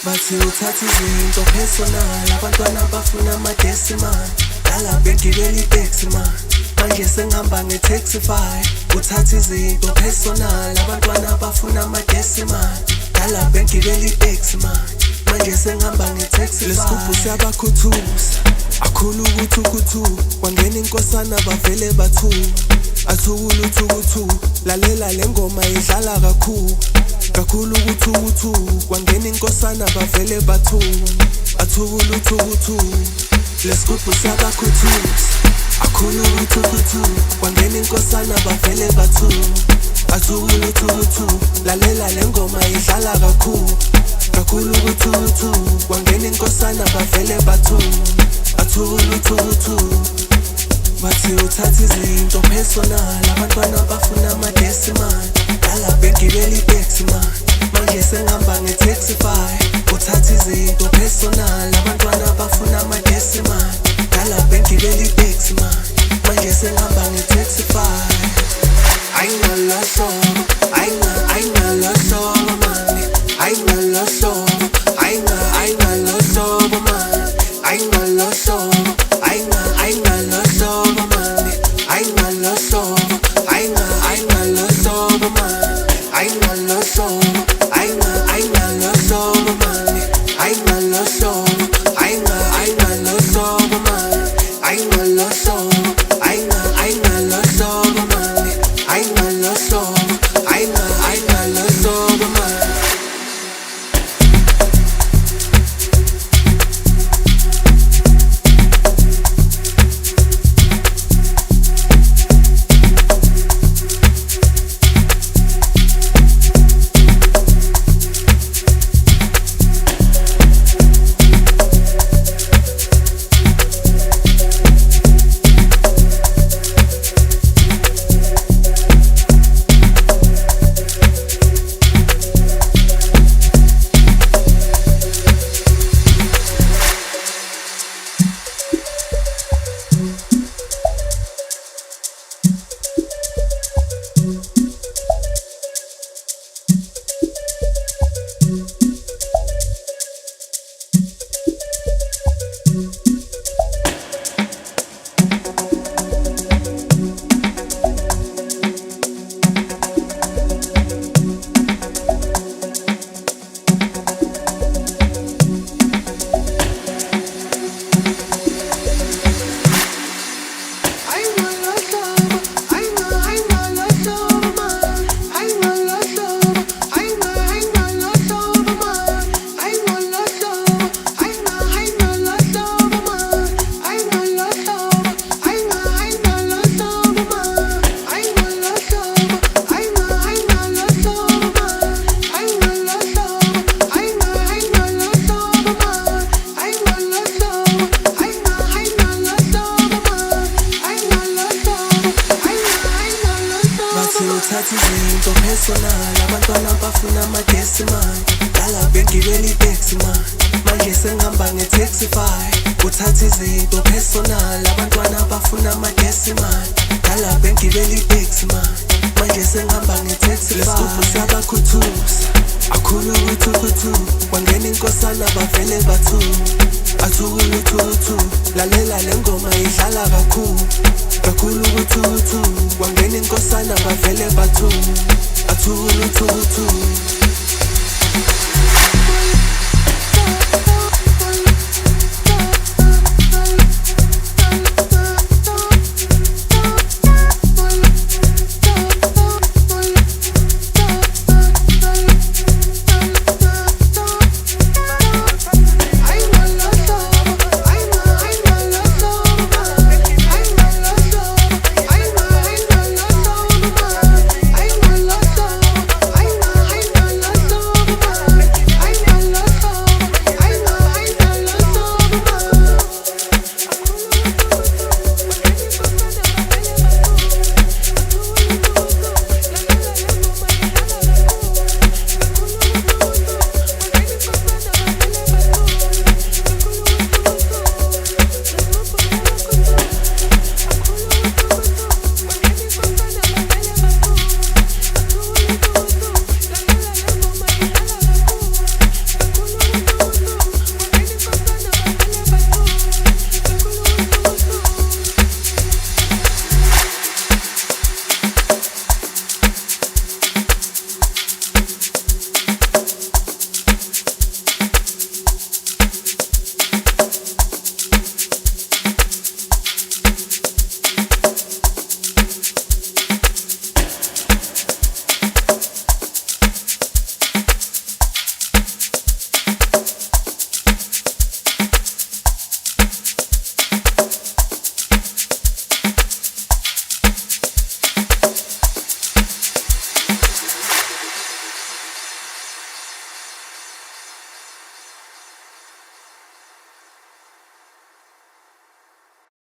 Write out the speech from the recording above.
bathi uthatha izinto personal, abantwana bafuna ama-decimal. Dala bengibela itaxi man, manje sengihamba nge-Taxify. Uthatha izinto personal, abantwana bafuna ama-decimal. Dala bengibela itaxi man, manje sengihamba nge-Taxify. Lesigubhu siyabakhuthuza, akhulu ukuthuku, wangena inkosana bavele bathuka. Athukulu thuku, lalela le ngoma idlala kakhulu ukuthuku, wangena inkosana bavele bathuka. Athukulu thuku, lesigubhu siyabakhuthuza, akhulu ukuthuku, wangena inkosana bavele bathuka. Athukulu thuku, lalela le ngoma idlala kakhulu ukuthuku, wangena inkosana bavele bathuka. Athukulu thuku, bathi uthatha izinto personal, abantwana bafuna ama-decimal. Dala bengibela itaxi man, manje sengihamba nge-Taxify. Uthatha izinto personal, abantwana bafuna ama-decimal. Dala bengibela itaxi man, manje sengihamba nge-Taxify. Ayingalohlobo, ayingalohlobo mani, ayingalohlobo, ayingalohlobo mani, ayingalohlobo, ayingalohlobo mani, ayingalohlobo, ayingalohlobo mani, ayingalohlobo, ayingalohlobo mani, ayingalohlobo, ayingalohlobo mani, ayingalohlobo, ayingalohlobo mani, ayingalohlobo, ayingalohlobo mani. Uthatha izinto personal, abantwana bafuna ama-decimal. Dala bengibela itaxi man, manje sengihamba nge-Taxify. Uthatha izinto personal, abantwana bafuna ama-decimal. Dala bengibela itaxi man, manje sengihamba nge-Taxify. Lesigubhu siyabakhuthuza, akhulu ukuthuku, wangena inkosana bavele bathuka. Athukulu thuku, lalela le ngoma idlala kakhulu ukuthuku, wangena inkosana bavele bathuka. Athukulu thuku.